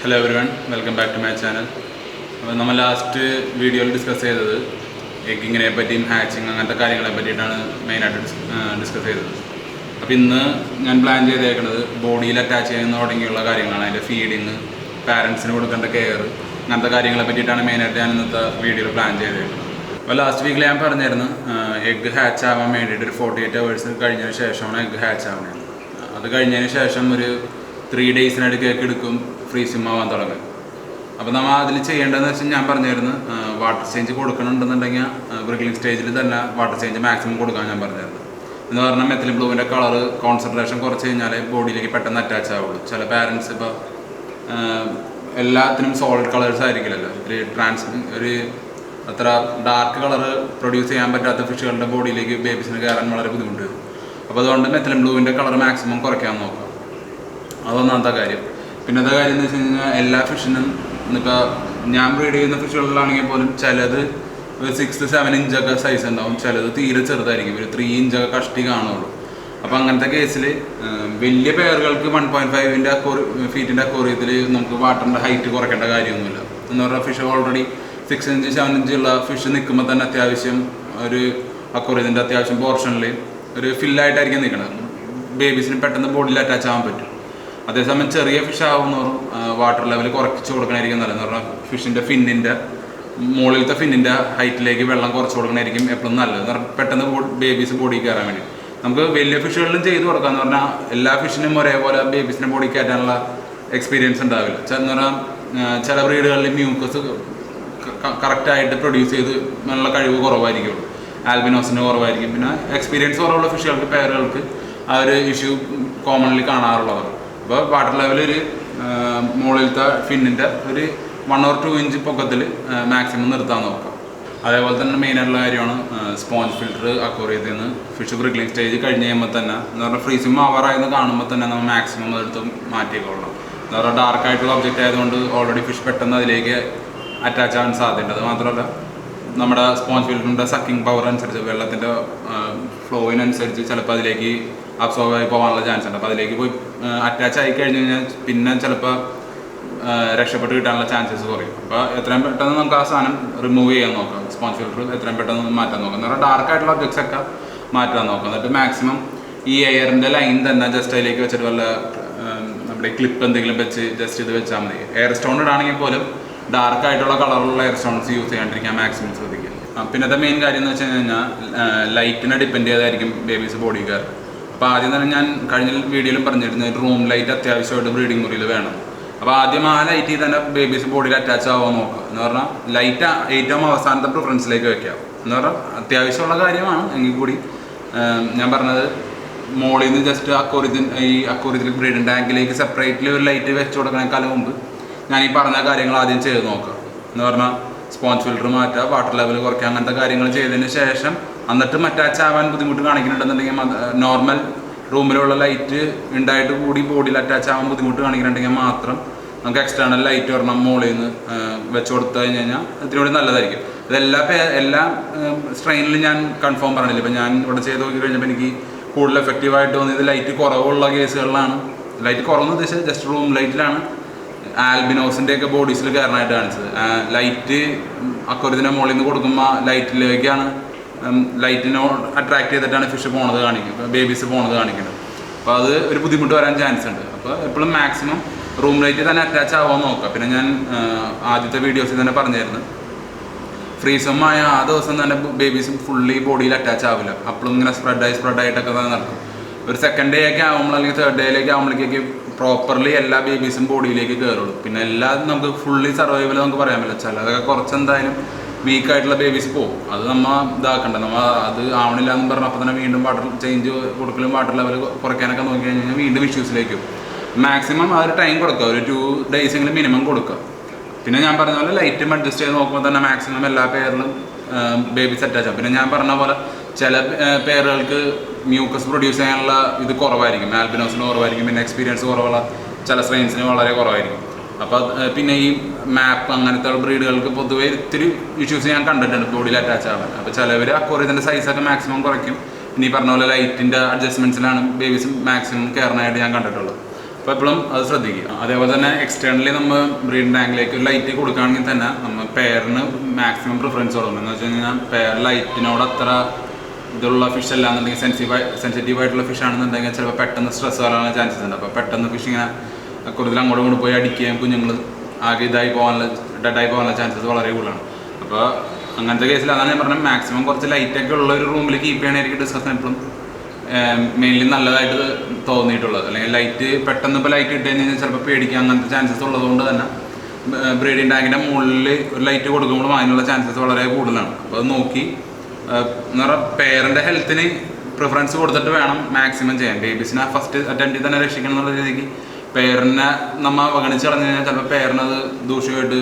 Hello everyone, welcome back to my channel. നമ്മൾ last വീഡിയോയിൽ discuss ചെയ്തത് എഗ്ഗിങ്ങിനെ പറ്റിയും ഹാച്ചിങ് അങ്ങനത്തെ കാര്യങ്ങളെ പറ്റിയിട്ടാണ് മെയിനായിട്ട് ഡിസ്കസ് ചെയ്തത്. അപ്പോൾ ഇന്ന് ഞാൻ പ്ലാൻ ചെയ്തേക്കുന്നത് ബോഡിയിൽ അറ്റാച്ച് ചെയ്യുന്ന തുടങ്ങിയുള്ള കാര്യങ്ങളാണ്. അതിൻ്റെ ഫീഡിങ്, പാരൻസിന് കൊടുക്കേണ്ട കെയർ, അങ്ങനത്തെ കാര്യങ്ങളെ പറ്റിയിട്ടാണ് മെയിനായിട്ട് ഞാൻ ഇന്നത്തെ വീഡിയോയിൽ പ്ലാൻ ചെയ്തേക്കുന്നത്. അപ്പോൾ ലാസ്റ്റ് വീക്കിൽ ഞാൻ പറഞ്ഞിരുന്നു എഗ്ഗ് ഹാച്ച് ആവാൻ വേണ്ടിയിട്ട് ഒരു 48 hours കഴിഞ്ഞതിന് ശേഷമാണ് എഗ്ഗ് ഹാച്ച് ആവുന്നത്. അത് കഴിഞ്ഞതിന് ശേഷം ഒരു 3 days കേക്ക് എടുക്കും ഫ്രീസിം ആവാൻ തുടങ്ങും. അപ്പോൾ നമ്മൾ അതിൽ ചെയ്യേണ്ടതെന്ന് വെച്ചാൽ ഞാൻ പറഞ്ഞിരുന്നു വാട്ടർ ചേഞ്ച് കൊടുക്കണമെന്നുണ്ടെങ്കിൽ ബ്രിഗ്ലിംഗ് സ്റ്റേജിൽ തന്നെ വാട്ടർ ചേഞ്ച് മാക്സിമം കൊടുക്കാൻ ഞാൻ പറഞ്ഞിരുന്നു. എന്ന് പറഞ്ഞാൽ മെത്തിലിൻ ബ്ലൂവിൻ്റെ കളർ കോൺസെൻട്രേഷൻ കുറച്ച് കഴിഞ്ഞാൽ ബോഡിയിലേക്ക് പെട്ടെന്ന് അറ്റാച്ച് ആവുള്ളൂ. ചില പാരൻസ് ഇപ്പോൾ എല്ലാത്തിനും സോളിഡ് കളേഴ്സ് ആയിരിക്കില്ലല്ലോ, ഒരു അത്ര ഡാർക്ക് കളർ പ്രൊഡ്യൂസ് ചെയ്യാൻ പറ്റാത്ത ഫിഷുകളുടെ ബോഡിയിലേക്ക് ബേബീസിന് കയറാൻ വളരെ ബുദ്ധിമുട്ട് വരും. അപ്പോൾ അതുകൊണ്ട് മെത്തിലിൻ ബ്ലൂവിൻ്റെ കളർ മാക്സിമം കുറയ്ക്കാൻ നോക്കാം. അതൊന്നാമത്തെ കാര്യം. പിന്നത്തെ കാര്യം എന്ന് വെച്ച് കഴിഞ്ഞാൽ എല്ലാ ഫിഷിനും ഇപ്പോൾ ഞാൻ ബ്രീഡ് ചെയ്യുന്ന ഫിഷുകളിലാണെങ്കിൽ പോലും ചിലത് ഒരു 6-7 inch സൈസ് ഉണ്ടാവും, ചിലത് തീരെ ചെറുതായിരിക്കും, ഒരു 3 inch കഷ്ടി കാണുള്ളൂ. അപ്പോൾ അങ്ങനത്തെ കേസിൽ വലിയ പെയറുകൾക്ക് 1.5 feet അക്വേറിയത്തിൽ നമുക്ക് വാട്ടറിൻ്റെ ഹൈറ്റ് കുറയ്ക്കേണ്ട കാര്യമൊന്നുമില്ല. എന്ന് പറഞ്ഞാൽ ഫിഷ് ഓൾറെഡി 6 inch 7 inch ഉള്ള ഫിഷ് നിൽക്കുമ്പോൾ തന്നെ അത്യാവശ്യം ഒരു അക്വേറിയത്തിൻ്റെ അത്യാവശ്യം പോർഷനിൽ ഒരു ഫില്ലായിട്ടായിരിക്കും നിൽക്കുന്നത്. ബേബീസിന് പെട്ടെന്ന് ബോഡിയിൽ അറ്റാച്ച് ആവാൻ പറ്റും. അതേസമയം ചെറിയ ഫിഷ് ആവുന്നവരും വാട്ടർ ലെവൽ കുറച്ച് കൊടുക്കണമായിരിക്കും നല്ലത്. എന്ന് പറഞ്ഞാൽ ഫിഷിൻ്റെ മുകളിലത്തെ ഫിന്നിൻ്റെ ഹൈറ്റിലേക്ക് വെള്ളം കുറച്ച് കൊടുക്കണമായിരിക്കും എപ്പോഴും നല്ലത്. എന്ന് പറഞ്ഞാൽ പെട്ടെന്ന് ബേബീസ് ബോഡി കയറാൻ വേണ്ടി. നമുക്ക് വലിയ ഫിഷുകളിലും ചെയ്ത് കൊടുക്കാം. എന്ന് പറഞ്ഞാൽ എല്ലാ ഫിഷിനും ഒരേപോലെ ബേബീസിനെ ബോഡി കയറ്റാനുള്ള എക്സ്പീരിയൻസ് ഉണ്ടാവില്ല. എന്ന് പറഞ്ഞാൽ ചില ബ്രീഡുകളിൽ മ്യൂക്കസ് കറക്റ്റായിട്ട് പ്രൊഡ്യൂസ് ചെയ്ത് നല്ല കഴിവ് കുറവായിരിക്കുള്ളൂ, ആൽബിനോസിന് കുറവായിരിക്കും. പിന്നെ എക്സ്പീരിയൻസ് കുറവുള്ള ഫിഷുകൾക്ക് പെയറുകൾക്ക് ആ ഒരു ഇഷ്യൂ കോമൺലി കാണാറുള്ളതാണ്. അപ്പോൾ വാട്ടർ ലെവൽ ഒരു മുകളിലത്തെ ഫിന്നിൻ്റെ ഒരു 1 or 2 inch പൊക്കത്തിൽ മാക്സിമം നിർത്താൻ നോക്കാം. അതേപോലെ തന്നെ മെയിനായിട്ടുള്ള കാര്യമാണ് സ്പോഞ്ച് ഫിൽറ്റർ അക്വേറിയത്തിൽ നിന്ന് ഫിഷ് ബ്രിഗ്ലിംഗ് സ്റ്റേജ് കഴിഞ്ഞ് കഴിയുമ്പോൾ തന്നെ എന്ന് പറഞ്ഞാൽ ഫ്രീസിം ആവാറായെന്ന് കാണുമ്പോൾ തന്നെ നമ്മൾ മാക്സിമം അതെടുത്ത് മാറ്റിക്കൊള്ളണം. എന്ന് പറഞ്ഞാൽ ഡാർക്കായിട്ടുള്ള ഒബ്ജക്റ്റ് ആയതുകൊണ്ട് ഓൾറെഡി ഫിഷ് പെട്ടെന്ന് അതിലേക്ക് അറ്റാച്ച് ആവാൻ സാധ്യതയുണ്ട്. അത് മാത്രമല്ല നമ്മുടെ സ്പോഞ്ച് ഫിൽറ്ററിൻ്റെ സക്കിംഗ് പവർ അനുസരിച്ച് വെള്ളത്തിൻ്റെ ഫ്ലോയിനനുസരിച്ച് ചിലപ്പോൾ അതിലേക്ക് അബ്സോർവ് ആയി പോകാനുള്ള ചാൻസ് ഉണ്ട്. അപ്പോൾ അതിലേക്ക് പോയി അറ്റാച്ച് ആയി കഴിഞ്ഞ് കഴിഞ്ഞാൽ പിന്നെ ചിലപ്പോൾ രക്ഷപ്പെട്ട് കിട്ടാനുള്ള ചാൻസസ് കുറയും. അപ്പോൾ എത്രയും പെട്ടെന്ന് നമുക്ക് ആ സാധനം റിമൂവ് ചെയ്യാൻ നോക്കാം. സ്പോഞ്ച് ഫിൽറ്റർ എത്രയും പെട്ടെന്ന് മാറ്റാൻ നോക്കാം. എന്ന് പറഞ്ഞാൽ ഡാർക്കായിട്ടുള്ള ഒബ്ജക്ട്സ് ഒക്കെ മാറ്റാൻ നോക്കാം. എന്നിട്ട് മാക്സിമം ഈ എയറിൻ്റെ ലൈൻ തന്നെ ജസ്റ്റ് അതിലേക്ക് വെച്ചിട്ട് വല്ല നമ്മുടെ ക്ലിപ്പ് എന്തെങ്കിലും വെച്ച് ജസ്റ്റ് ഇത് വെച്ചാൽ മതി. എയർ സ്റ്റോൺ ഇടാണെങ്കിൽ പോലും ഡാർക്കായിട്ടുള്ള കളറുള്ള എയർ സ്റ്റോൺസ് യൂസ് ചെയ്യാണ്ടിരിക്കാൻ മാക്സിമം ശ്രദ്ധിക്കുക. പിന്നത്തെ മെയിൻ കാര്യം എന്ന് വെച്ച് കഴിഞ്ഞാൽ ലൈറ്റിനെ ഡിപ്പെൻഡ് ചെയ്തായിരിക്കും ബേബീസ് ബോഡി കെയർ. അപ്പോൾ ആദ്യം തന്നെ ഞാൻ കഴിഞ്ഞ വീഡിയോയിലും പറഞ്ഞിരുന്നത് റൂം ലൈറ്റ് അത്യാവശ്യമായിട്ട് ബ്രീഡിംഗ് മുറിയിൽ വേണം. അപ്പോൾ ആദ്യം ആ ലൈറ്റിൽ തന്നെ ബേബീസ് ബോഡിയിൽ അറ്റാച്ച് ആവാൻ നോക്കുക. എന്ന് പറഞ്ഞാൽ ലൈറ്റ് ഏറ്റവും അവസാനത്തെ പ്രിഫറൻസിലേക്ക് വെക്കാം. എന്ന് പറഞ്ഞാൽ അത്യാവശ്യമുള്ള കാര്യമാണ് എങ്കിൽ കൂടി ഞാൻ പറഞ്ഞത് മോളിൽ നിന്ന് ജസ്റ്റ് അക്വേറിയത്തിൽ ബ്രീഡിംഗ് ടാങ്കിലേക്ക് സെപ്പറേറ്റ്ലി ഒരു ലൈറ്റ് വെച്ച് കൊടുക്കണേക്കാളും മുമ്പ് ഞാൻ ഈ പറഞ്ഞ കാര്യങ്ങൾ ആദ്യം ചെയ്ത് നോക്കുക. എന്ന് പറഞ്ഞാൽ സ്പോഞ്ച് ഫിൽറ്റർ മാറ്റുക, വാട്ടർ ലെവൽ കുറയ്ക്കുക, അങ്ങനത്തെ കാര്യങ്ങൾ ചെയ്തതിന് ശേഷം എന്നിട്ടും അറ്റാച്ച് ആവാൻ ബുദ്ധിമുട്ട് കാണിക്കുന്നുണ്ടെന്നുണ്ടെങ്കിൽ നോർമൽ റൂമിലുള്ള ലൈറ്റ് ഉണ്ടായിട്ട് കൂടി ബോഡിയിൽ അറ്റാച്ച് ആവാൻ ബുദ്ധിമുട്ട് കാണിക്കുന്നുണ്ടെങ്കിൽ മാത്രം നമുക്ക് എക്സ്റ്റേണൽ ലൈറ്റ് ഒരെണ്ണം മുകളിൽ നിന്ന് വെച്ച് കൊടുത്തു കഴിഞ്ഞ് കഴിഞ്ഞാൽ ഇതിലൂടെ നല്ലതായിരിക്കും. എല്ലാ സ്ട്രെയിനിലും ഞാൻ കൺഫേം പറഞ്ഞില്ല. ഇപ്പം ഞാൻ ഇവിടെ ചെയ്ത് നോക്കി കഴിഞ്ഞപ്പോൾ എനിക്ക് കൂടുതൽ എഫക്റ്റീവായിട്ട് തോന്നിയത് ലൈറ്റ് കുറവുള്ള കേസുകളിലാണ്. ലൈറ്റ് കുറവെന്ന് ഉദ്ദേശിച്ചത് ജസ്റ്റ് റൂം ലൈറ്റിലാണ് ആൽബിനോസിൻ്റെ ഒക്കെ ബോഡീസിൽ കയറാനായിട്ട് കാണിച്ചത്. ലൈറ്റ് അക്വേറിയത്തിൻ്റെ മുകളിൽ നിന്ന് കൊടുക്കുമ്പോൾ ലൈറ്റിലേക്കാണ് ലൈറ്റിനോ അട്രാക്ട് ചെയ്തിട്ടാണ് ഫിഷ് പോണത് കാണിക്കുന്നത്, ബേബീസ് പോണത് കാണിക്കുന്നത്. അപ്പോൾ അത് ഒരു ബുദ്ധിമുട്ട് വരാൻ ചാൻസ് ഉണ്ട്. അപ്പോൾ എപ്പോഴും മാക്സിമം റൂം ലൈറ്റിൽ തന്നെ അറ്റാച്ച് ആവാൻ നോക്കുക. പിന്നെ ഞാൻ ആദ്യത്തെ വീഡിയോസിൽ തന്നെ പറഞ്ഞായിരുന്നു ഫ്രീസമായ ആ ദിവസം തന്നെ ബേബീസ് ഫുള്ളി ബോഡിയിൽ അറ്റാച്ച് ആവില്ല. അപ്പോഴും ഇങ്ങനെ സ്പ്രെഡായിട്ടൊക്കെ തന്നെ നടക്കും. ഒരു 2nd day ഒക്കെ ആകുമ്പോൾ അല്ലെങ്കിൽ 3rd day ആകുമ്പോഴേക്ക് പ്രോപ്പർലി എല്ലാ ബേബീസും ബോഡിയിലേക്ക് കയറുള്ളൂ. പിന്നെ എല്ലാതും നമുക്ക് ഫുള്ളി സർവൈവൽ നമുക്ക് പറയാൻ പറ്റില്ല. ചിലതൊക്കെ കുറച്ച് എന്തായാലും വീക്കായിട്ടുള്ള ബേബീസ് പോകും. അത് നമ്മൾ ഇതാക്കണ്ട. നമ്മൾ അത് ആവണില്ല എന്ന് പറഞ്ഞാൽ അപ്പോൾ തന്നെ വീണ്ടും വാട്ടർ ചേഞ്ച് കൊടുക്കലും വാട്ടർ ലെവൽ കുറയ്ക്കാനൊക്കെ നോക്കി കഴിഞ്ഞാൽ വീണ്ടും ഇഷ്യൂസിലേക്ക് പോകും. മാക്സിമം ആ ഒരു ടൈം കൊടുക്കുക, ഒരു 2 days മിനിമം കൊടുക്കുക. പിന്നെ ഞാൻ പറഞ്ഞ പോലെ ലൈറ്റും അഡ്ജസ്റ്റ് ചെയ്ത് നോക്കുമ്പോൾ തന്നെ മാക്സിമം എല്ലാ പെയറിലും ബേബീസ് അറ്റാച്ച് ആവും. പിന്നെ ഞാൻ പറഞ്ഞ പോലെ ചില പെയറുകൾക്ക് മ്യൂക്കസ് പ്രൊഡ്യൂസ് ചെയ്യാനുള്ള ഇത് കുറവായിരിക്കും, ആൽബിനോസിന് കുറവായിരിക്കും. പിന്നെ എക്സ്പീരിയൻസ് കുറവുള്ള ചില സ്ട്രെയിൻസിന് വളരെ കുറവായിരിക്കും. അപ്പോൾ പിന്നെ ഈ മാപ്പ് അങ്ങനത്തെ ബ്രീഡുകൾക്ക് പൊതുവേ ഇത്തിരി ഇഷ്യൂസ് ഞാൻ കണ്ടിട്ടുണ്ട് ബോഡിയിൽ അറ്റാച്ച് ആവാൻ. അപ്പോൾ ചിലവർ അക്വേറിയത്തിൻ്റെ സൈസൊക്കെ മാക്സിമം കുറയ്ക്കും. പിന്നെ ഈ പറഞ്ഞ പോലെ ലൈറ്റിൻ്റെ അഡ്ജസ്റ്റ്മെൻറ്റ്സിലാണ് ബേബീസ് മാക്സിമം കയറാനായിട്ട് ഞാൻ കണ്ടിട്ടുള്ളത്. അപ്പോൾ എപ്പോഴും അത് ശ്രദ്ധിക്കുക. അതേപോലെ തന്നെ എക്സ്റ്റേണലി നമ്മൾ ബ്രീഡിംഗ് ടാങ്കിലേക്ക് ഒരു ലൈറ്റ് കൊടുക്കുകയാണെങ്കിൽ തന്നെ നമ്മൾ പെയറിന് മാക്സിമം പ്രിഫറൻസ് കൊടുക്കണം. എന്ന് വെച്ച് കഴിഞ്ഞാൽ പെയർ ലൈറ്റിനോട് അത്ര ഇതുള്ള ഫിഷ് അല്ല എന്നുണ്ടെങ്കിൽ സെൻസിറ്റീവ് ആയിട്ടുള്ള ഫിഷ് ആണെന്നുണ്ടെങ്കിൽ ചിലപ്പോൾ പെട്ടെന്ന് സ്ട്രെസ് വരാനുള്ള ചാൻസസ് ഉണ്ട്. അപ്പോൾ പെട്ടെന്ന് ഫിഷ് ഇങ്ങനെ കൂടുതൽ അങ്ങോട്ടും ഇങ്ങോട്ട് പോയി അടിക്കുകയും കുഞ്ഞുങ്ങൾ ആകെ ഡെഡായി പോകാനുള്ള ചാൻസസ് വളരെ കൂടുതലാണ്. അപ്പോൾ അങ്ങനത്തെ കേസിൽ അതാണ് ഞാൻ പറഞ്ഞത്, മാക്സിമം കുറച്ച് ലൈറ്റൊക്കെ ഉള്ള ഒരു റൂമിൽ കീപ്പ് ചെയ്യണമായിരിക്കും ഡിസ്കഷൻ എപ്പോഴും മെയിൻലി നല്ലതായിട്ട് തോന്നിയിട്ടുള്ളത്. അല്ലെങ്കിൽ ലൈറ്റ് പെട്ടെന്ന് ഇപ്പോൾ ലൈറ്റ് ഇട്ട് കഴിഞ്ഞാൽ ചിലപ്പോൾ പേടിക്കുക അങ്ങനത്തെ ചാൻസസ് ഉള്ളതുകൊണ്ട് തന്നെ ബ്രീഡിംഗ് ടാങ്കിൻ്റെ മുകളിൽ ഒരു ലൈറ്റ് കൊടുക്കുമ്പോഴും അതിനുള്ള ചാൻസസ് വളരെ കൂടുതലാണ്. അപ്പോൾ അത് നോക്കി എന്ന് പറഞ്ഞാൽ പേരൻ്റെ ഹെൽത്തിന് പ്രിഫറൻസ് കൊടുത്തിട്ട് വേണം മാക്സിമം ചെയ്യാൻ. ബേബീസിനെ ഫസ്റ്റ് അറ്റംപ്റ്റിൽ തന്നെ രക്ഷിക്കണം എന്നുള്ള രീതിക്ക് പേരനെ നമ്മൾ അവഗണിച്ച് കളഞ്ഞു കഴിഞ്ഞാൽ ചിലപ്പോൾ പേരനത് ദൂഷ്യമായിട്ട്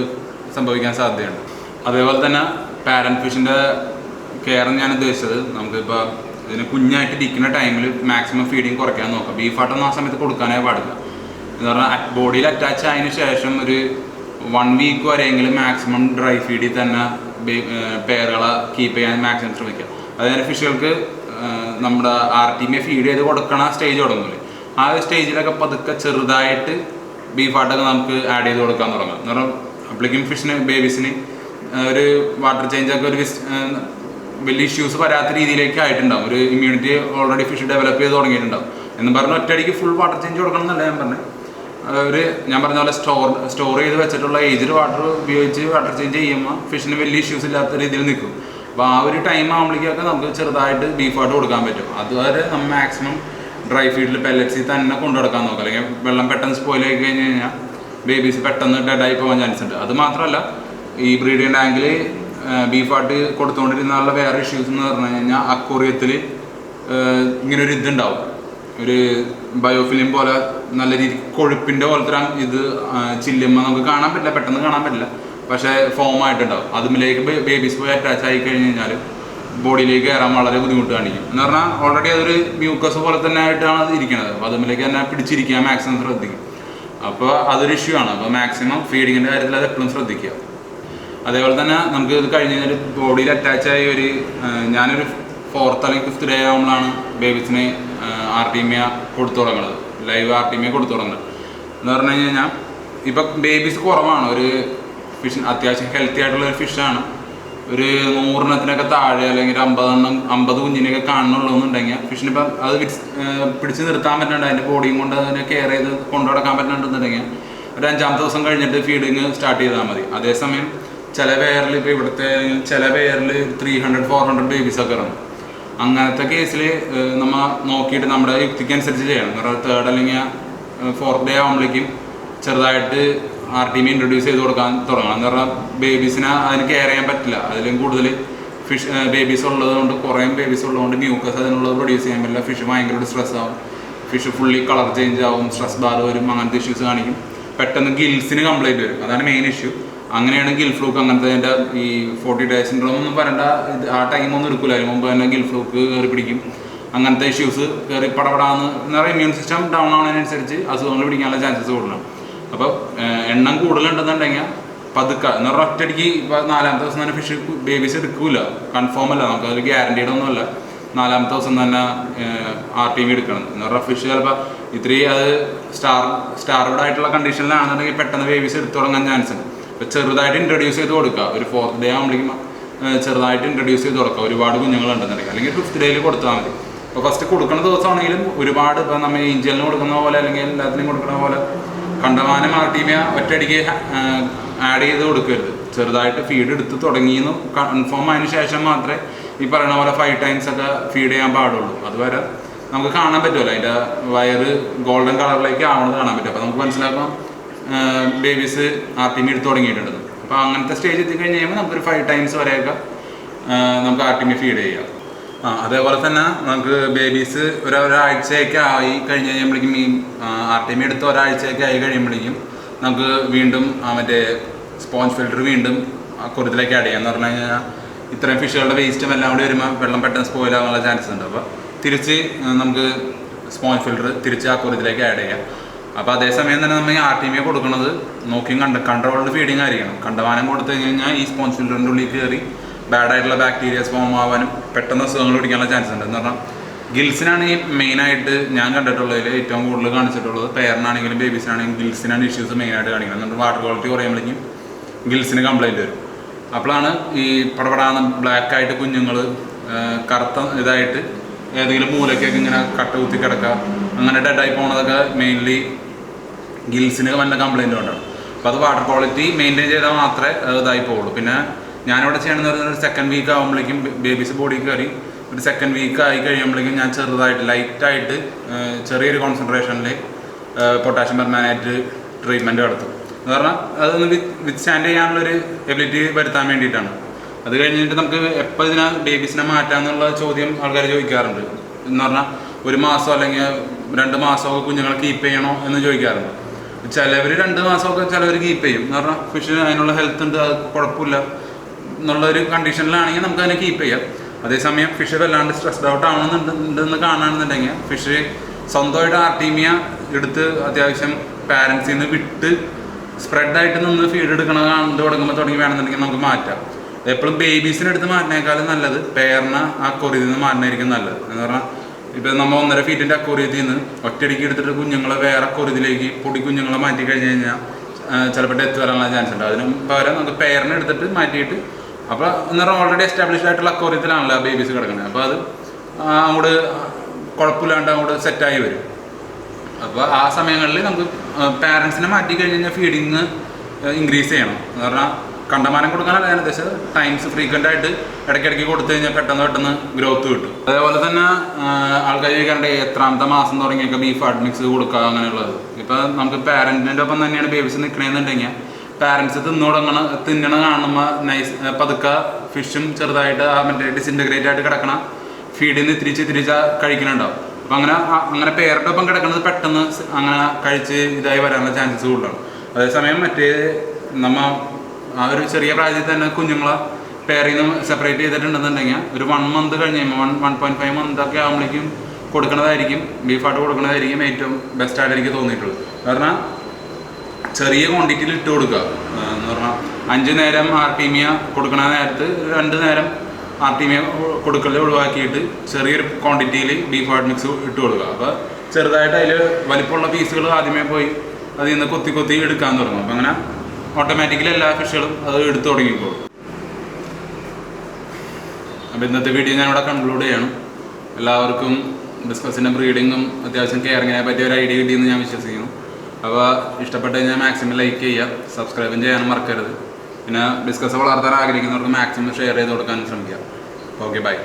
സംഭവിക്കാൻ സാധ്യതയുണ്ട്. അതേപോലെ തന്നെ പാരൻറ്റ് ഫിഷിൻ്റെ കെയർ ഞാൻ ഉദ്ദേശിച്ചത്, നമുക്കിപ്പോൾ ഇതിന് കുഞ്ഞായിട്ട് ഇരിക്കുന്ന ടൈമിൽ മാക്സിമം ഫീഡിങ് കുറയ്ക്കാൻ നോക്കാം. ബീഫാട്ടൊന്നും ആ സമയത്ത് കൊടുക്കാനേ പാടില്ല. എന്ന് പറഞ്ഞാൽ ബോഡിയിൽ അറ്റാച്ച് ആയതിനു ശേഷം ഒരു 1 വീക്ക് വരെയെങ്കിലും മാക്സിമം ഡ്രൈ ഫീഡിൽ തന്നെ പെയറുകളെ കീപ്പ് ചെയ്യാൻ മാക്സിമം ശ്രമിക്കുക. അതായത് ഫിഷുകൾക്ക് നമ്മുടെ RTMA ഫീഡ് ചെയ്ത് കൊടുക്കണ സ്റ്റേജ് തുടങ്ങില്ലേ, ആ ഒരു സ്റ്റേജിലൊക്കെ പതുക്കെ ചെറുതായിട്ട് ബീഫാട്ടൊക്കെ നമുക്ക് ആഡ് ചെയ്ത് കൊടുക്കാൻ തുടങ്ങാം. എന്ന് പറഞ്ഞാൽ അപ്പോഴേക്കും ഫിഷിന് ബേബീസിന് ഒരു വാട്ടർ ചേഞ്ചൊക്കെ ഒരു വലിയ ഇഷ്യൂസ് വരാത്ത രീതിയിലേക്ക് ആയിട്ടുണ്ടാവും. ഒരു ഇമ്മ്യൂണിറ്റി ഓൾറെഡി ഫിഷ് ഡെവലപ്പ് ചെയ്ത് തുടങ്ങിയിട്ടുണ്ടാവും. എന്ന് പറഞ്ഞാൽ ഒറ്റയടിക്ക് ഫുൾ വാട്ടർ ചേഞ്ച് കൊടുക്കണം എന്നല്ല ഞാൻ പറഞ്ഞത്. ഞാൻ പറഞ്ഞ പോലെ സ്റ്റോർ ചെയ്ത് വെച്ചിട്ടുള്ള ഏജ്ഡ് വാട്ടർ ഉപയോഗിച്ച് വാട്ടർ ചേഞ്ച് ചെയ്യുമ്പോൾ ഫിഷിന് വലിയ ഇഷ്യൂസ് ഇല്ലാത്ത രീതിയിൽ നിൽക്കും. അപ്പോൾ ആ ഒരു ടൈം ആകുമ്പോഴേക്കൊക്കെ നമുക്ക് ചെറുതായിട്ട് ബീഫായിട്ട് കൊടുക്കാൻ പറ്റും. അതുവരെ നമ്മൾ മാക്സിമം ഡ്രൈ ഫീഡിൽ പെല്ലറ്റ്സിൽ തന്നെ കൊണ്ടു നടക്കാൻ നോക്കാം. അല്ലെങ്കിൽ വെള്ളം പെട്ടെന്ന് സ്പോയിൽ ആയി കഴിഞ്ഞ് കഴിഞ്ഞാൽ ബേബീസ് പെട്ടെന്ന് ഡെഡായി പോകാൻ ചാൻസ് ഉണ്ട്. അത് മാത്രമല്ല ഈ ബ്രീഡിംഗ് ടാങ്കിൽ ബീഫായിട്ട് കൊടുത്തുകൊണ്ടിരുന്നുള്ള വേറെ ഇഷ്യൂസ് എന്ന് പറഞ്ഞു കഴിഞ്ഞാൽ അക്വേറിയത്തിൽ ഇങ്ങനൊരു ഇതുണ്ടാവും, ഒരു ബയോഫിലിം പോലെ നല്ല രീതിക്ക് കൊഴുപ്പിൻ്റെ പോലത്തെ ഇത് ചില്ലുമ്പോൾ നമുക്ക് കാണാൻ പറ്റില്ല, പെട്ടെന്ന് കാണാൻ പറ്റില്ല, പക്ഷേ ഫോം ആയിട്ടുണ്ടാവും. അതുമിലേക്ക് ബേബീസ് പോയി അറ്റാച്ച് ആയി കഴിഞ്ഞ് കഴിഞ്ഞാൽ ബോഡിയിലേക്ക് കയറാൻ വളരെ ബുദ്ധിമുട്ട് കാണിക്കും. എന്ന് പറഞ്ഞാൽ ഓൾറെഡി അതൊരു മ്യൂക്കസ് പോലെ തന്നെ ആയിട്ടാണ് അത് ഇരിക്കുന്നത്. അപ്പോൾ അതുമിലേക്ക് തന്നെ പിടിച്ചിരിക്കാൻ മാക്സിമം ശ്രദ്ധിക്കും. അപ്പോൾ അതൊരു ഇഷ്യൂ ആണ്. അപ്പോൾ മാക്സിമം ഫീഡിങ്ങിൻ്റെ കാര്യത്തിൽ അത് എപ്പോഴും ശ്രദ്ധിക്കുക. അതേപോലെ തന്നെ നമുക്ക് ഇത് കഴിഞ്ഞ് കഴിഞ്ഞാൽ ബോഡിയിൽ അറ്റാച്ചായി ഞാനൊരു 4th അല്ലെങ്കിൽ 5th ഡേ ആകുമ്പോഴാണ് ബേബീസിന് RTMA കൊടുത്തു തുടങ്ങുന്നത്, ലൈവ് RTMA കൊടുത്തു തുടങ്ങുന്നത്. എന്ന് പറഞ്ഞു കഴിഞ്ഞാൽ ഇപ്പം ബേബീസ് കുറവാണ്, ഒരു ഫിഷ് അത്യാവശ്യം ഹെൽത്തി ആയിട്ടുള്ള ഒരു ഫിഷാണ്. ഒരു 100 എണ്ണത്തിനൊക്കെ താഴെ അല്ലെങ്കിൽ 50 കുഞ്ഞിനെയൊക്കെ കാണുന്നുള്ളൂ എന്നുണ്ടെങ്കിൽ ഫിഷിനിപ്പം അത് പിടിച്ച് നിർത്താൻ പറ്റുന്നുണ്ട്, അതിൻ്റെ ബോഡിയും കൊണ്ട് അതിനെ കെയർ ചെയ്ത് കൊണ്ടു നടക്കാൻ പറ്റുന്നുണ്ടെന്നുണ്ടെങ്കിൽ ഒരു 5ാമത്തെ ദിവസം കഴിഞ്ഞിട്ട് ഫീഡിങ് സ്റ്റാർട്ട് ചെയ്താൽ മതി. അതേസമയം ചില പെയറിൽ ഇപ്പോൾ ഇവിടുത്തെ ചില പെയറിൽ 300-400 ബേബീസൊക്കെ ഇറങ്ങും. അങ്ങനത്തെ കേസിൽ നമ്മൾ നോക്കിയിട്ട് നമ്മുടെ യുക്തിക്കനുസരിച്ച് ചെയ്യണം. എന്ന് പറഞ്ഞാൽ 3rd അല്ലെങ്കിൽ 4th ഡേ ആകുമ്പോഴേക്കും ചെറുതായിട്ട് RTMA ഇൻട്രൊഡ്യൂസ് ചെയ്ത് കൊടുക്കാൻ തുടങ്ങണം. എന്ന് പറഞ്ഞാൽ ബേബീസിനെ അതിന് കെയർ ചെയ്യാൻ പറ്റില്ല. അതിലും കൂടുതൽ ഫിഷ് ബേബീസ് ഉള്ളതുകൊണ്ട്, കുറേ ബേബീസ് ഉള്ളതുകൊണ്ട് മ്യൂക്കസ് അതിനുള്ളത് പ്രൊഡ്യൂസ് ചെയ്യാൻ പറ്റില്ല. ഫിഷ് ഭയങ്കര സ്ട്രെസ് ആവും, ഫിഷ് ഫുള്ളി കളർ ചേഞ്ച് ആവും, സ്ട്രെസ് ബാർ വരും, അങ്ങനത്തെ ഇഷ്യൂസ് കാണിക്കും. പെട്ടെന്ന് ഗിൽസിന് കംപ്ലൈൻറ്റ് വരും. അതാണ് മെയിൻ ഇഷ്യൂ. അങ്ങനെയാണ് ഗിൽ ഫ്ലൂക്ക് അങ്ങനത്തെ അതിൻ്റെ ഈ 40 ഡേ സിൻഡ്രോം ഒന്നും പറയേണ്ട, ആ ടൈമൊന്നും എടുക്കില്ല. അതിന് മുമ്പ് തന്നെ ഗിൽ ഫ്ലൂക്ക് കയറി പിടിക്കും. അങ്ങനത്തെ ഇഷ്യൂസ് കയറി പടപടാന്ന് എന്ന് പറയുക ഇമ്മ്യൂൺ സിസ്റ്റം ഡൗൺ ആവുന്നതിനനുസരിച്ച് അസുഖങ്ങൾ പിടിക്കാനുള്ള ചാൻസസ് കൂടുതലാണ്. അപ്പോൾ എണ്ണം കൂടുതലുണ്ടെന്നുണ്ടെങ്കിൽ പതുക്കെ എന്ന് പറഞ്ഞാൽ ഒറ്റയടിക്ക് ഇപ്പോൾ 4ാമത്തെ ദിവസം തന്നെ ഫിഷ് ബേബീസ് എടുക്കില്ല, കൺഫേം അല്ല, നമുക്ക് അതിൽ ഗ്യാരണ്ടീഡ് ഒന്നുമല്ല 4ാമത്തെ ദിവസം തന്നെ RTMA എടുക്കണം. എന്ന് പറഞ്ഞാൽ ഫിഷ് ചിലപ്പോൾ ഇത്രയും അത് സ്റ്റാർവഡ് ആയിട്ടുള്ള കണ്ടീഷനിലാണെന്നുണ്ടെങ്കിൽ പെട്ടെന്ന് ബേബീസ് എടുത്തു തുടങ്ങാൻ ചാൻസ് ഉണ്ട്. അപ്പോൾ ചെറുതായിട്ട് ഇൻട്രൊഡ്യൂസ് ചെയ്ത് കൊടുക്കുക. ഒരു 4th ഡേ ആകുമ്പോഴേക്കും ചെറുതായിട്ട് ഇൻട്രൊഡ്യൂസ് ചെയ്ത് കൊടുക്കുക. ഒരുപാട് കുഞ്ഞുങ്ങളുണ്ടെന്നുണ്ടെങ്കിൽ അല്ലെങ്കിൽ 5th ഡേയിൽ കൊടുത്താൽ മതി. അപ്പോൾ ഫസ്റ്റ് കൊടുക്കുന്ന ദിവസമാണെങ്കിലും ഒരുപാട് ഇപ്പോൾ നമ്മൾ ഏഞ്ചലിന് കൊടുക്കുന്ന പോലെ അല്ലെങ്കിൽ എല്ലാത്തിനും കൊടുക്കുന്ന പോലെ കണ്ടമാനം RTMA ഒറ്റയടിക്ക് ആഡ് ചെയ്ത് കൊടുക്കരുത്. ചെറുതായിട്ട് ഫീഡ് എടുത്ത് തുടങ്ങിയെന്ന് കൺഫേം ആയതിനു ശേഷം മാത്രമേ ഈ പറയുന്ന പോലെ 5 times ഒക്കെ ഫീഡ് ചെയ്യാൻ പാടുള്ളൂ. അതുവരെ നമുക്ക് കാണാൻ പറ്റുമല്ലോ, അതിൻ്റെ വയറ് ഗോൾഡൻ കളറിലേക്ക് ആവണത് കാണാൻ പറ്റും. അപ്പോൾ നമുക്ക് മനസ്സിലാക്കാം ബേബീസ് RTMA എടുത്ത് തുടങ്ങിയിട്ടുണ്ടെന്ന്. അപ്പോൾ അങ്ങനത്തെ സ്റ്റേജ് എത്തിക്കഴിഞ്ഞ് കഴിയുമ്പോൾ നമുക്കൊരു 5 times വരെയൊക്കെ നമുക്ക് RTMA ഫീഡ് ചെയ്യാം. അതേപോലെ തന്നെ നമുക്ക് ബേബീസ് ഒരാഴ്ചയൊക്കെ ആയി കഴിഞ്ഞ് കഴിയുമ്പോഴേക്കും ഈ RTMA എടുത്ത് ഒരാഴ്ചയൊക്കെ ആയി കഴിയുമ്പോഴേക്കും നമുക്ക് വീണ്ടും മറ്റേ സ്പോഞ്ച് ഫിൽറ്റർ വീണ്ടും അക്വേറിയത്തിലേക്ക് ആഡ് ചെയ്യാം. എന്ന് പറഞ്ഞു കഴിഞ്ഞാൽ ഇത്രയും ഫിഷുകളുടെ വേസ്റ്റും എല്ലാം കൂടി വരുമ്പോൾ വെള്ളം പെട്ടെന്ന് സ്പോയിൽ ആകാനുള്ള ചാൻസസ് ഉണ്ട്. അപ്പോൾ തിരിച്ച് നമുക്ക് സ്പോഞ്ച് ഫിൽറ്റർ തിരിച്ച് അക്വേറിയത്തിലേക്ക് ആഡ് ചെയ്യാം. അപ്പോൾ അതേസമയം തന്നെ നമ്മൾ ഈ RTMA കൊടുക്കുന്നത് നോക്കിയും കൺട്രോൾഡ് ഫീഡിങ് ആയിരിക്കണം. കണ്ടമാനം കൊടുത്തു കഴിഞ്ഞാൽ ഈ സ്പോഞ്ച് ഫിൽറ്ററിൻ്റെ ഉള്ളിൽ കയറി ബാഡായിട്ടുള്ള ബാക്ടീരിയാസ് ഫോം ആവാനും പെട്ടെന്ന് അസുഖങ്ങൾ പിടിക്കാനുള്ള ചാൻസ് ഉണ്ട്. എന്ന് പറഞ്ഞാൽ ഗിൽസിനാണ് ഈ മെയിനായിട്ട് ഞാൻ കണ്ടിട്ടുള്ളതിൽ ഏറ്റവും കൂടുതൽ കാണിച്ചിട്ടുള്ളത്. പെയറിനാണെങ്കിലും ബേബീസിനാണെങ്കിലും ഗിൽസിനാണ് ഇഷ്യൂസ് മെയിനായിട്ട് കാണിക്കുന്നത്. എന്നിട്ട് വാട്ടർ ക്വാളിറ്റി കുറയുമ്പോഴേക്കും ഗിൽസിന് കംപ്ലൈൻറ്റ് വരും. അപ്പോഴാണ് ഈ പടപടാന്ന് ബ്ലാക്കായിട്ട് കുഞ്ഞുങ്ങൾ കറുത്ത ഇതായിട്ട് ഏതെങ്കിലും മൂലക്കൊക്കെ ഇങ്ങനെ കട്ട കുത്തി കിടക്കുക, അങ്ങനെ ഡെഡായി പോകുന്നതൊക്കെ മെയിൻലി ഗിൽസിന് വല്ല കംപ്ലൈൻറ്റ് കൊണ്ടാണ്. അപ്പോൾ അത് വാട്ടർ ക്വാളിറ്റി മെയിൻറ്റെയിൻ ചെയ്താൽ മാത്രമേ ഇതായി പോകുള്ളൂ. പിന്നെ ഞാനിവിടെ ചെയ്യണമെന്ന് പറയുന്നത് ഒരു സെക്കൻഡ് വീക്ക് ആകുമ്പോഴേക്കും ബേബീസ് ബോഡി കയറി ഒരു സെക്കൻഡ് വീക്ക് ആയി കഴിയുമ്പോഴേക്കും ഞാൻ ചെറുതായിട്ട് ലൈറ്റായിട്ട് ചെറിയൊരു കോൺസെൻട്രേഷനിൽ പൊട്ടാഷ്യം പെർമാനേറ്റ് ട്രീറ്റ്മെൻറ്റ് നടത്തും. എന്ന് പറഞ്ഞാൽ അതൊന്ന് വിത്ത് സ്റ്റാൻഡ് ചെയ്യാനുള്ളൊരു എബിലിറ്റി വരുത്താൻ വേണ്ടിയിട്ടാണ്. അത് കഴിഞ്ഞിട്ട് നമുക്ക് എപ്പോൾ ഇതിനെ ബേബീസിനെ മാറ്റാമെന്നുള്ള ചോദ്യം ആൾക്കാർ ചോദിക്കാറുണ്ട്. എന്ന് പറഞ്ഞാൽ 1 മാസം അല്ലെങ്കിൽ 2 മാസമൊക്കെ കുഞ്ഞുങ്ങളെ കീപ്പ് ചെയ്യണോ എന്ന് ചോദിക്കാറുണ്ട്. ചിലവർ 2 മാസമൊക്കെ ചിലവർ കീപ്പ് ചെയ്യും. എന്ന് പറഞ്ഞാൽ ഫിഷിന് അതിനുള്ള ഹെൽത്ത് ഉണ്ട്, അത് കുഴപ്പമില്ല എന്നുള്ളൊരു കണ്ടീഷനിലാണെങ്കിൽ നമുക്ക് അതിനെ കീപ്പ് ചെയ്യാം. അതേസമയം ഫിഷ് വല്ലാണ്ട് സ്ട്രെസ്ഡ് ഔട്ട് ആവണമെന്നുണ്ടെന്ന് കാണുകയാണെന്നുണ്ടെങ്കിൽ ഫിഷ് സ്വന്തമായിട്ട് ആർട്ടീമിയ എടുത്ത് അത്യാവശ്യം പാരൻസിൽ നിന്ന് വിട്ട് സ്പ്രെഡായിട്ട് നിന്ന് ഫീഡ് എടുക്കണ കണ്ടു തുടങ്ങി വേണമെന്നുണ്ടെങ്കിൽ നമുക്ക് മാറ്റാം. എപ്പോഴും ബേബീസിനെ എടുത്ത് മാറ്റുന്നേക്കാളും നല്ലത് പെയറിനെ ആ അക്വേറിയത്തിൽ നിന്ന് മാറ്റുന്നതായിരിക്കും നല്ലത്. എന്ന് പറഞ്ഞാൽ ഇപ്പോൾ നമ്മൾ 1.5 ഫീറ്റിൻ്റെ അക്വേറിയത്തിൽ നിന്ന് ഒറ്റയടിക്ക് എടുത്തിട്ട് കുഞ്ഞുങ്ങളെ വേറെ അക്വേറിയത്തിലേക്ക് പൊടി കുഞ്ഞുങ്ങളെ മാറ്റി കഴിഞ്ഞ് കഴിഞ്ഞാൽ ചിലപ്പോൾ ഡെത്ത് വരാനുള്ള ചാൻസ് ഉണ്ട്. അതിന് പകരം നമുക്ക് പെയറിനെ എടുത്തിട്ട് മാറ്റിയിട്ട് അപ്പോൾ എന്ന് പറഞ്ഞാൽ ഓൾറെഡി എസ്റ്റാബ്ലിഷ്ഡ് ആയിട്ടുള്ള അക്വേറിയത്തിലാണല്ലോ ബേബീസ് കിടക്കുന്നത്. അപ്പോൾ അത് അങ്ങോട്ട് കുഴപ്പമില്ലാണ്ട് അങ്ങോട്ട് സെറ്റായി വരും. അപ്പോൾ ആ സമയങ്ങളിൽ നമുക്ക് പാരൻസിനെ മാറ്റി കഴിഞ്ഞ് കഴിഞ്ഞാൽ ഫീഡിങ് ഇൻക്രീസ് ചെയ്യണം. എന്ന് പറഞ്ഞാൽ കണ്ടമാനം കൊടുക്കാനല്ല ഞാൻ ഉദ്ദേശിച്ചത്, ടൈംസ് ഫ്രീക്വൻ്റ് ആയിട്ട് ഇടയ്ക്കിടയ്ക്ക് കൊടുത്തു കഴിഞ്ഞാൽ പെട്ടെന്ന് ഗ്രോത്ത് കിട്ടും. അതേപോലെ തന്നെ ആൾക്കാർ ചോദിക്കാറുണ്ട് എത്രാമത്തെ മാസം തുടങ്ങിയൊക്കെ ബീഫ് ആഡ് മിക്സ് കൊടുക്കുക അങ്ങനെയുള്ളത്. ഇപ്പോൾ നമുക്ക് പാരൻറ്റിൻ്റെ ഒപ്പം തന്നെയാണ് ബേബീസ് നിൽക്കണമെന്നുണ്ടെങ്കിൽ പാരൻസ് തിന്നണ കാണുമ്പോൾ പതുക്കെ ഫിഷും ചെറുതായിട്ട് മറ്റേ ഡിസിൻറ്റഗ്രേറ്റ് ആയിട്ട് കിടക്കണ ഫീഡിൽ നിന്ന് തിരിച്ച് കഴിക്കുന്നുണ്ടാവും. അപ്പം അങ്ങനെ പേരുടെ ഒപ്പം കിടക്കുന്നത് പെട്ടെന്ന് അങ്ങനെ കഴിച്ച് ഇതായി വരാനുള്ള ചാൻസസ് കൂടുതലാണ്. അതേസമയം മറ്റേ ആ ഒരു ചെറിയ പ്രായത്തിൽ തന്നെ കുഞ്ഞുങ്ങളെ പേരിൽ നിന്ന് സെപ്പറേറ്റ് ചെയ്തിട്ടുണ്ടെന്നുണ്ടെങ്കിൽ ഒരു 1 മന്ത് കഴിഞ്ഞ് 1.5 മന്ത് ഒക്കെ ആകുമ്പോഴേക്കും കൊടുക്കുന്നതായിരിക്കും ബീഫായിട്ട് കൊടുക്കുന്നതായിരിക്കും ഏറ്റവും ബെസ്റ്റായിട്ട് എനിക്ക് തോന്നിയിട്ടുള്ളത്. കാരണം ചെറിയ ക്വാണ്ടിറ്റിയിൽ ഇട്ട് കൊടുക്കുക. എന്ന് പറഞ്ഞാൽ 5 നേരം ആർട്ടീമിയ കൊടുക്കണ നേരത്ത് 2 നേരം ആർട്ടീമിയ കൊടുക്കൽ ഒഴിവാക്കിയിട്ട് ചെറിയൊരു ക്വാണ്ടിറ്റിയിൽ ബീഫ് ആഡ് മിക്സ് ഇട്ട് കൊടുക്കുക. അപ്പോൾ ചെറുതായിട്ട് അതിൽ വലിപ്പമുള്ള പീസുകൾ ആദ്യമേ പോയി അതിൽ നിന്ന് കൊത്തി എടുക്കാൻ തുടങ്ങും. അപ്പം അങ്ങനെ ഓട്ടോമാറ്റിക്കലി എല്ലാ ഫിഷുകളും അത് എടുത്തു തുടങ്ങിക്കോളും. അപ്പോൾ ഇന്നത്തെ വീഡിയോ ഞാനിവിടെ കൺക്ലൂഡ് ചെയ്യണം. എല്ലാവർക്കും ഡിസ്കസിൻ്റെ ബ്രീഡിങ്ങും അത്യാവശ്യം കെയറിങ്ങിനെ പറ്റിയ ഒരു ഐഡിയ കിട്ടിയെന്ന് ഞാൻ വിശ്വസിക്കുന്നു. അപ്പോൾ ഇഷ്ടപ്പെട്ട് കഴിഞ്ഞാൽ മാക്സിമം ലൈക്ക് ചെയ്യുക, സബ്സ്ക്രൈബും ചെയ്യാനും മറക്കരുത്. പിന്നെ ഡിസ്കസ് വളർത്താൻ ആഗ്രഹിക്കുന്നവർക്ക് മാക്സിമം ഷെയർ ചെയ്ത് കൊടുക്കാനും ശ്രമിക്കുക. Okay, by.